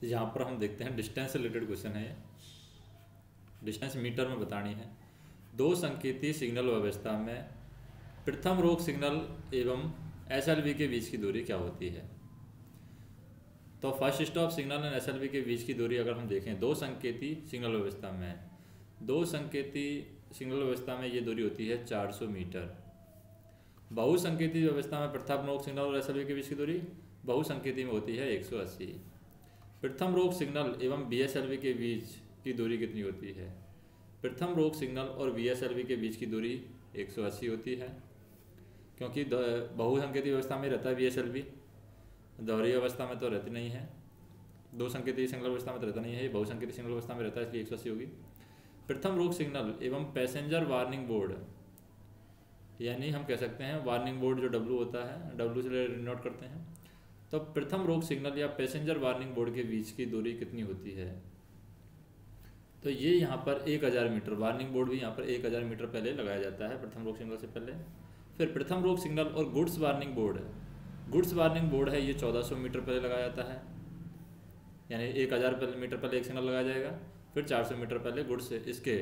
यहाँ पर हम देखते हैं डिस्टेंस से रिलेटेड क्वेश्चन है ये। डिस्टेंस मीटर में बतानी है। दो संकेती सिग्नल व्यवस्था में प्रथम रोक सिग्नल एवं एसएलवी के बीच की दूरी क्या होती है? तो first stop signal and SLV के बीच की दूरी अगर हम देखें दो संकेती सिग्नल व्यवस्था में, दो संकेती सिग्नल व्यवस्था में ये दूरी होती है 400 मीटर। बहुसंकेती व्यवस्था में प्रथम रोक सिग्नल और एसएलवी के बीच की दूरी बहुसंकेती में होती है 180। प्रथम रोक सिग्नल एवं बीएसएलवी के बीच की दूरी कितनी होती है? प्रथम रोक सिग्नल और बीएसएलवी के बीच की दूरी 180 होती है, क्योंकि बहुसंकेती व्यवस्था में रहता है बीएसएलवी, दोहरी अवस्था में तो रहती नहीं है। दो संकेती सिग्नल व्यवस्था में तो रहता नहीं है, ये बहुसंकेती सिग्नल व्यवस्था में रहता है, इसलिए 180 होगी। प्रथम रोक सिग्नल एवं पैसेंजर वार्निंग बोर्ड, यानी हम कह सकते हैं वार्निंग बोर्ड जो डब्लू होता है, डब्लू से नोट करते हैं। तो प्रथम रोक सिग्नल या पैसेंजर वार्निंग बोर्ड के बीच की दूरी कितनी होती है? तो ये यहाँ पर 1000 मीटर, वार्निंग बोर्ड भी यहाँ पर 1000 मीटर पहले लगाया जाता है प्रथम रोक सिग्नल से पहले। फिर प्रथम रोक सिग्नल और goods warning board, goods warning board है ये 1400 मीटर पहले लगाया जाता है, यानी 1000 मीटर पहले एक सिग्नल लगाया जाएगा। फिर 400 मीटर पहले गुड्स, इसके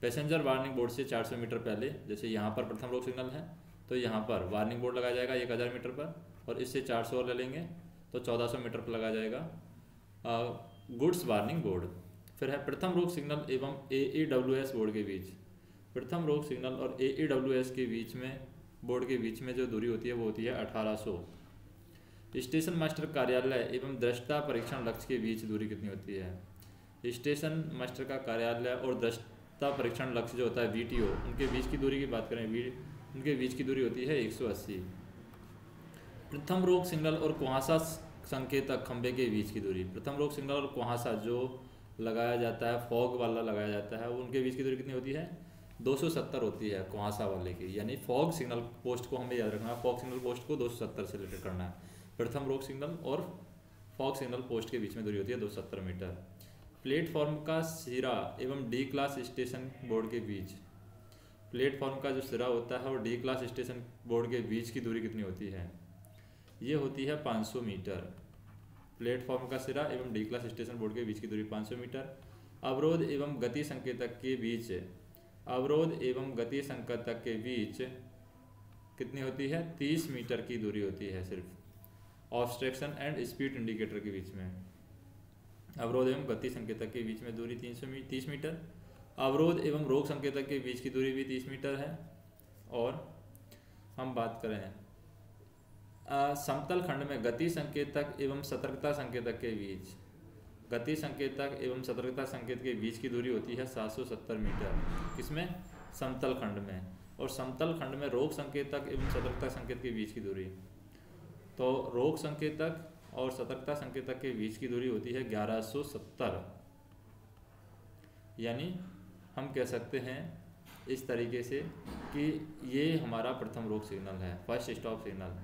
पैसेंजर वार्निंग बोर्ड से 400 मीटर पहले, जैसे यहाँ पर प्रथम रोक सिग्नल है तो यहाँ पर वार्निंग बोर्ड लगाया जाएगा 1000 मीटर पर, और इससे 400 और ले लेंगे तो 1400 मीटर पर लगाया जाएगा गुड्स वार्निंग बोर्ड। फिर है प्रथम रोक सिग्नल एवं AEWS बोर्ड के बीच, प्रथम रोक सिग्नल और AEWS के बीच में, बोर्ड के बीच में जो दूरी होती है वो होती है 1800। स्टेशन मास्टर कार्यालय एवं दृष्टा परीक्षण लक्ष्य के बीच दूरी कितनी होती है? स्टेशन मास्टर का कार्यालय और दृष्टा परीक्षण लक्ष्य जो होता है VTO, उनके बीच की दूरी की बात करें, उनके बीच की दूरी होती है 180। प्रथम रोक सिग्नल और कुहासा संकेतक खंभे के बीच की दूरी, प्रथम रोक सिग्नल और कुहासा जो लगाया जाता है, फॉग वाला लगाया जाता है, उनके बीच की दूरी कितनी होती है? 270 होती है कुहासा वाले की, यानी फॉग सिग्नल पोस्ट को हमें याद रखना है, फॉग सिग्नल पोस्ट को 270 से रिलेटेड करना है। प्रथम रोक सिग्नल और फॉग सिग्नल पोस्ट के बीच में दूरी होती है 270 मीटर। प्लेटफॉर्म का सिरा एवं D क्लास स्टेशन बोर्ड के बीच, प्लेटफॉर्म का जो सिरा होता है और D क्लास स्टेशन बोर्ड के बीच की दूरी कितनी होती है? ये होती है 500 मीटर। प्लेटफॉर्म का सिरा एवं D क्लास स्टेशन बोर्ड के बीच की दूरी 500 मीटर। अवरोध एवं गति संकेतक के बीच, अवरोध एवं गति संकेतक के बीच कितनी होती है? 30 मीटर की दूरी होती है सिर्फ, ऑब्स्ट्रक्शन एंड स्पीड इंडिकेटर के बीच में। अवरोध एवं गति संकेतक के बीच में दूरी 30 मीटर। अवरोध एवं रोक संकेतक के बीच की दूरी भी 30 मीटर है। और हम बात करें समतल खंड में गति संकेतक एवं सतर्कता संकेतक के बीच, गति संकेतक एवं सतर्कता संकेत के बीच की दूरी होती है 770 मीटर। किसमें? समतल खंड में। और समतल खंड में रोक संकेतक एवं सतर्कता संकेत के बीच की दूरी, तो रोक संकेतक और सतर्कता संकेतक के बीच की दूरी होती है 1170। यानी हम कह सकते हैं इस तरीके से कि ये हमारा प्रथम रोक सिग्नल है, first stop signal.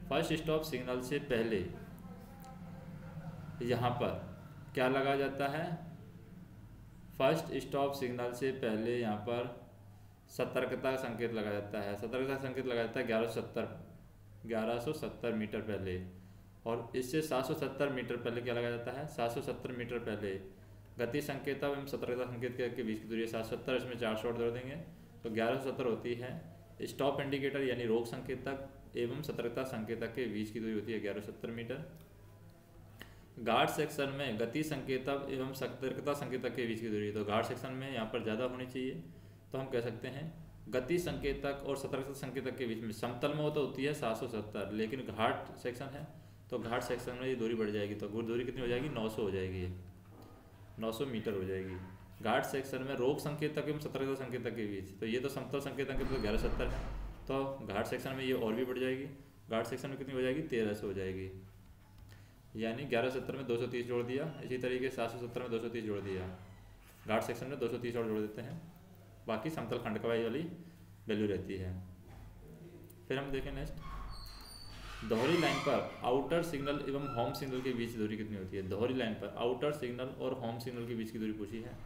First stop signal से पहले यहाँ पर क्या लगाया जाता है? फर्स्ट स्टॉप सिग्नल से पहले यहाँ पर सतर्कता संकेत लगाया जाता है, सतर्कता संकेत लगाया जाता है 1170 मीटर पहले। और इससे 770 मीटर पहले क्या लगाया जाता है? 770 मीटर पहले गति संकेतक एवं सतर्कता संकेत के बीच की दूरी 770, इसमें 400 जोड़ देंगे तो 1170 होती है। स्टॉप इंडिकेटर यानी रोक संकेतक एवं सतर्कता संकेतक के बीच की दूरी होती है 1170 मीटर। घाट सेक्शन में गति संकेतक एवं सतर्कता संकेतक के बीच की दूरी, तो घाट सेक्शन में यहाँ पर ज़्यादा होनी चाहिए, तो हम कह सकते हैं गति संकेतक और सतर्कता संकेतक के बीच में, समतल में वो तो होती है 770, लेकिन घाट सेक्शन है तो घाट सेक्शन में ये दूरी बढ़ जाएगी, तो दूरी कितनी हो जाएगी? 900 हो जाएगी, 900 मीटर हो जाएगी। घाट सेक्शन में रोक संकेतक एवं सतर्कता संकेतक के बीच, तो ये तो समतल संकेतक तो 1170 है, तो घाट सेक्शन में ये और भी बढ़ जाएगी। घाट सेक्शन में कितनी हो जाएगी? 1300 हो जाएगी, यानी 1170 में 230 जोड़ दिया, इसी तरीके 770 में 230 जोड़ दिया, घाट सेक्शन में 230 और जोड़ देते हैं, बाकी समतल खंड का वाली वैल्यू रहती है। फिर हम देखें नेक्स्ट, दोहरी लाइन पर आउटर सिग्नल एवं होम सिग्नल के बीच दूरी कितनी होती है? दोहरी लाइन पर आउटर सिग्नल और होम सिग्नल के बीच की दूरी पूछी है,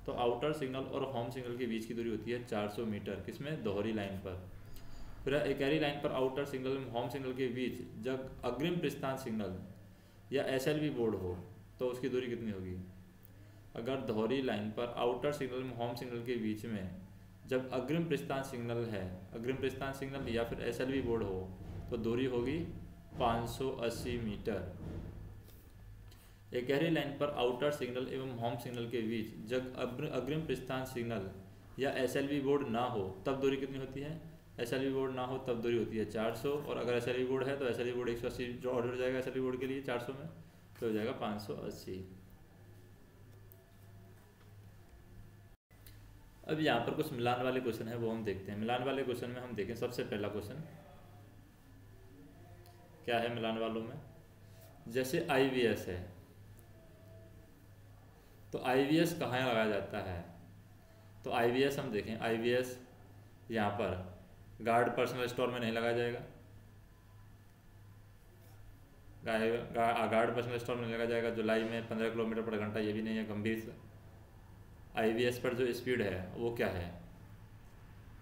तो आउटर सिग्नल और होम सिग्नल के बीच की दूरी होती है 400 मीटर। किसमें? दोहरी लाइन पर। फिर एकहरी लाइन पर आउटर सिग्नल एवं होम सिग्नल के बीच जब अग्रिम प्रस्थान सिग्नल या SLV बोर्ड हो, तो उसकी दूरी कितनी होगी। अगर दोहरी लाइन पर आउटर सिग्नल में होम सिग्नल के बीच में जब अग्रिम प्रस्थान सिग्नल है, अग्रिम प्रस्थान सिग्नल या फिर SLV बोर्ड हो, तो दूरी होगी 580 मीटर। एक गहरी लाइन पर आउटर सिग्नल एवं होम सिग्नल के बीच जब अग्रिम प्रस्थान सिग्नल या SLV बोर्ड ना हो तब दूरी कितनी होती है। SLV बोर्ड ना हो तब दूरी होती है 400, और अगर SLV बोर्ड है तो SLV बोर्ड 180 जो ऑर्डर हो जाएगा SLV बोर्ड के लिए 400 में, तो हो जाएगा 580। अब यहाँ पर कुछ मिलान वाले क्वेश्चन है वो हम देखते हैं। मिलान वाले क्वेश्चन में हम देखें सबसे पहला क्वेश्चन क्या है मिलान वालों में। जैसे IVS है तो IVS कहाँ लगाया जाता है, तो IVS हम देखें, IVS यहाँ पर गार्ड पर्सनल स्टोर में नहीं लगाया जाएगा, गार्ड पर्सनल स्टोर में नहीं लगाया जाएगा। जुलाई में 15 किलोमीटर पर घंटा ये भी नहीं है गंभीर से। IVS पर जो स्पीड है वो क्या है,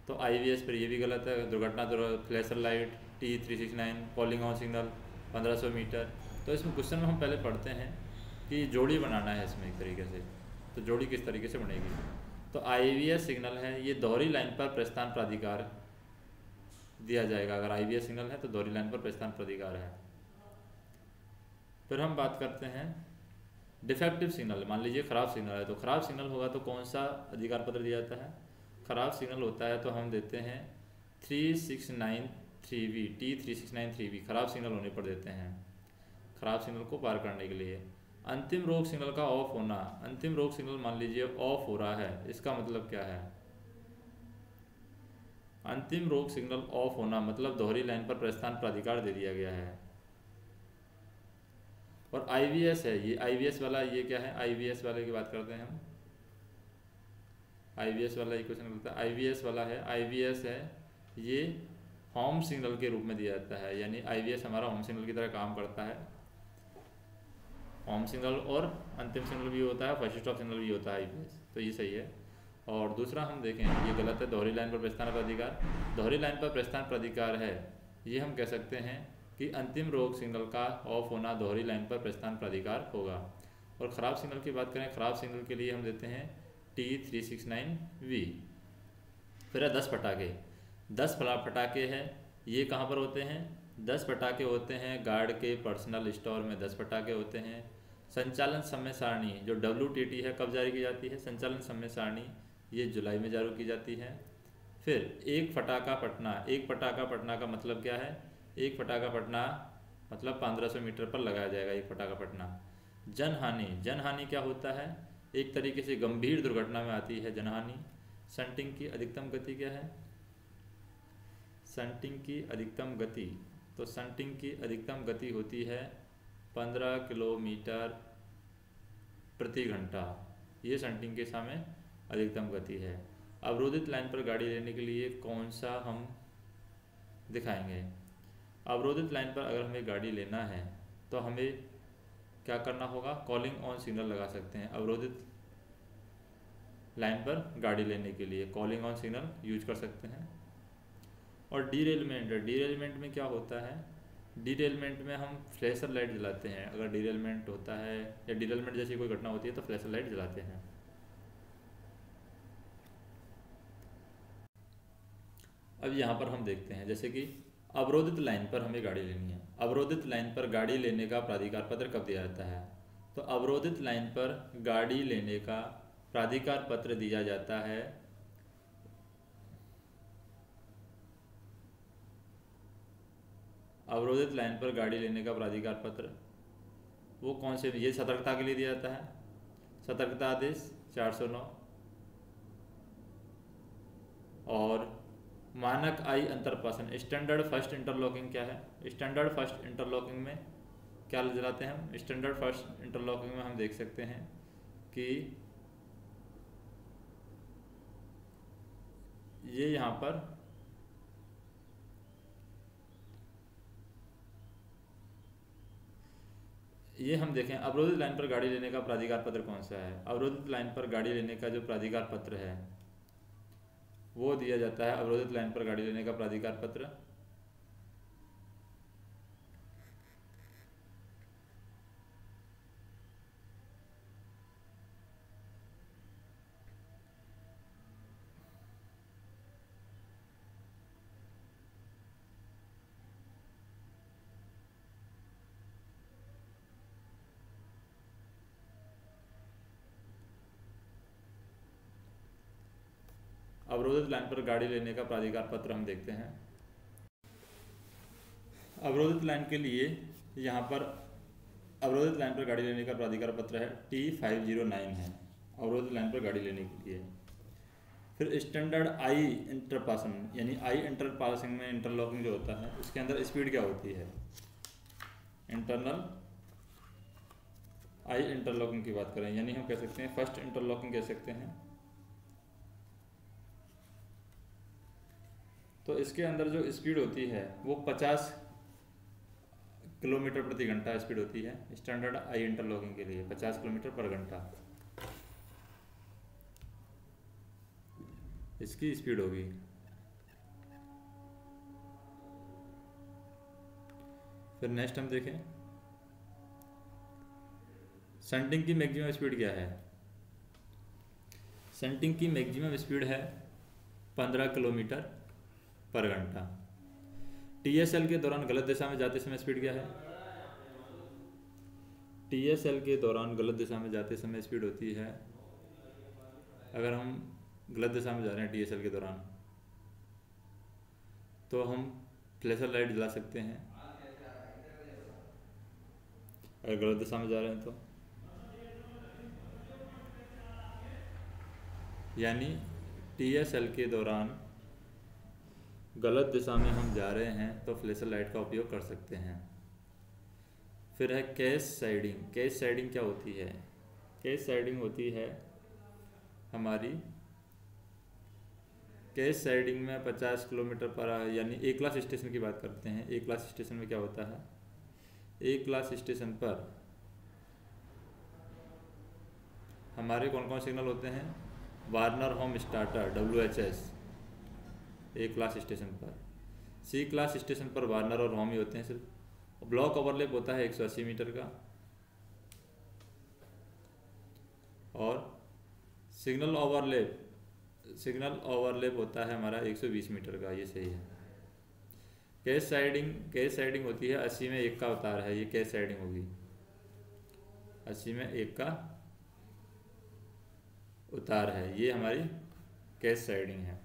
तो IVS पर ये भी गलत है। दुर्घटना flasher light T369 calling on signal 1500 metre. तो इसमें क्वेश्चन में हम पहले पढ़ते हैं कि जोड़ी बनाना है इसमें एक तरीके से, तो जोड़ी किस तरीके से बनेगी। तो IVS सिग्नल है ये दोहरी लाइन पर प्रस्थान प्राधिकार दिया जाएगा। अगर IVS सिग्नल है तो दोहरी लाइन पर प्रस्थान प्राधिकार है। फिर हम बात करते हैं डिफेक्टिव सिग्नल। मान लीजिए खराब सिग्नल है, तो खराब सिग्नल होगा तो कौन सा अधिकार पत्र दिया जाता है। खराब सिग्नल होता है तो हम देते हैं 3693V, T3693V खराब सिग्नल होने पर देते हैं, खराब सिग्नल को पार करने के लिए। अंतिम रोक सिग्नल का ऑफ होना, अंतिम रोक सिग्नल मान लीजिए ऑफ हो रहा है, इसका मतलब क्या है। अंतिम रोक सिग्नल ऑफ होना मतलब दोहरी लाइन पर प्रस्थान प्राधिकार दे दिया गया है। और IVS है ये, IVS वाला ये क्या है, IVS वाले की बात करते हैं हम। IVS वाला ये क्वेश्चन करता है, IVS वाला है, IVS है ये होम सिग्नल के रूप में दिया जाता है, यानी IVS हमारा होम सिग्नल की तरह काम करता है। होम सिग्नल और अंतिम सिग्नल भी होता है, फर्स्ट स्टॉप सिग्नल भी होता है IVS, तो ये सही है। और दूसरा हम देखें ये गलत है, दोहरी लाइन पर प्रस्थान प्राधिकार। दोहरी लाइन पर प्रस्थान प्राधिकार है ये हम कह सकते हैं कि अंतिम रोक सिग्नल का ऑफ होना दोहरी लाइन पर प्रस्थान प्राधिकार होगा। और ख़राब सिग्नल की बात करें, ख़राब सिग्नल के लिए हम देते हैं T369V। फिर है 10 पटाखे। 10 पटाखे हैं ये कहाँ पर होते हैं, 10 पटाखे होते हैं गार्ड के पर्सनल स्टोर में 10 पटाखे होते हैं। संचालन समय सारणी जो WTT है कब जारी की जाती है, संचालन समय सारणी ये जुलाई में जारी की जाती है। फिर एक फटाका पटना, एक पटाखा पटना का मतलब क्या है, एक फटाका पटना मतलब 1500 मीटर पर लगाया जाएगा एक फटाका पटना। जनहानि, जनहानि क्या होता है, एक तरीके से गंभीर दुर्घटना में आती है जनहानि। शंटिंग की अधिकतम गति क्या है, शंटिंग की अधिकतम गति, तो शंटिंग की अधिकतम गति होती है 15 किलोमीटर प्रति घंटा, ये शंटिंग के समय अधिकतम गति है। अवरोधित लाइन पर गाड़ी लेने के लिए कौन सा हम दिखाएंगे। अवरोधित लाइन पर अगर हमें गाड़ी लेना है तो हमें क्या करना होगा, कॉलिंग ऑन सिग्नल लगा सकते हैं। अवरोधित लाइन पर गाड़ी लेने के लिए कॉलिंग ऑन सिग्नल यूज कर सकते हैं। और डीरेलमेंट, डीरेलमेंट में क्या होता है, डीरेलमेंट में हम फ्लैशर लाइट जलाते हैं। अगर डीरेलमेंट होता है या डीरेलमेंट जैसी कोई घटना होती है तो फ्लैशर लाइट जलाते हैं। अब यहाँ पर हम देखते हैं जैसे कि अवरोधित लाइन पर हमें गाड़ी लेनी है। अवरोधित लाइन पर गाड़ी लेने का प्राधिकार पत्र कब दिया जाता है, तो अवरोधित लाइन पर गाड़ी लेने का प्राधिकार पत्र दिया जाता है अवरोधित लाइन पर गाड़ी लेने का प्राधिकार पत्र वो कौन से, ये सतर्कता के लिए दिया जाता है, सतर्कता आदेश 409। और मानक आई अंतरपासन, स्टैंडर्ड फर्स्ट इंटरलॉकिंग क्या है, स्टैंडर्ड फर्स्ट इंटरलॉकिंग में क्या जलाते हैं हम, स्टैंडर्ड फर्स्ट इंटरलॉकिंग में हम देख सकते हैं कि ये यहाँ पर ये हम देखें अवरोधित लाइन पर गाड़ी लेने का प्राधिकार पत्र कौन सा है। अवरोधित लाइन पर गाड़ी लेने का जो प्राधिकार पत्र है वो दिया जाता है, अवरोधित लाइन पर गाड़ी लेने का प्राधिकार पत्र अवरोधित लाइन पर गाड़ी लेने का प्राधिकार पत्र हम देखते हैं। अवरोधित लाइन के लिए यहाँ पर अवरोधित लाइन पर गाड़ी लेने का प्राधिकार पत्र है T509 है, अवरोधित लाइन पर गाड़ी लेने के लिए। फिर स्टैंडर्ड आई इंटर पासिंग, यानी आई इंटर पासिंग में इंटरलॉकिंग जो होता है उसके अंदर स्पीड क्या होती है, इंटरनल आई इंटरलॉकिंग की बात करें, यानी हम कह सकते हैं फर्स्ट इंटरलॉकिंग कह सकते हैं। तो इसके अंदर जो स्पीड होती है वो 50 किलोमीटर प्रति घंटा स्पीड होती है स्टैंडर्ड आई इंटरलॉकिंग के लिए, 50 किलोमीटर पर घंटा इसकी स्पीड होगी। फिर नेक्स्ट हम देखें शंटिंग की मैक्सिमम स्पीड क्या है। शंटिंग की मैक्सिमम स्पीड है 15 किलोमीटर पर घंटा। TSL के दौरान गलत दिशा में जाते समय स्पीड क्या है, TSL के दौरान गलत दिशा में जाते समय स्पीड होती है, अगर हम गलत दिशा में जा रहे हैं TSL के दौरान तो हम फ्लैशर लाइट जला सकते हैं, अगर गलत दिशा में जा रहे हैं तो, यानी TSL के दौरान गलत दिशा में हम जा रहे हैं तो फ्लैशर लाइट का उपयोग कर सकते हैं। फिर है कैश साइडिंग। कैश साइडिंग क्या होती है, कैश साइडिंग होती है हमारी, कैश साइडिंग में 50 किलोमीटर पर, यानी ए क्लास स्टेशन की बात करते हैं। ए क्लास स्टेशन में क्या होता है, ए क्लास स्टेशन पर हमारे कौन कौन सिग्नल होते हैं, वार्नर होम स्टार्टर WHS ए क्लास स्टेशन पर। सी क्लास स्टेशन पर वार्नर और होम ही होते हैं सिर्फ। ब्लॉक ओवरलैप होता है 180 मीटर का, और सिग्नल ओवरलैप होता है हमारा 120 मीटर का, ये सही है। कैश साइडिंग होती है 80 में 1 का उतार है, ये कैश साइडिंग होगी, 80 में 1 का उतार है, ये हमारी कैश साइडिंग है।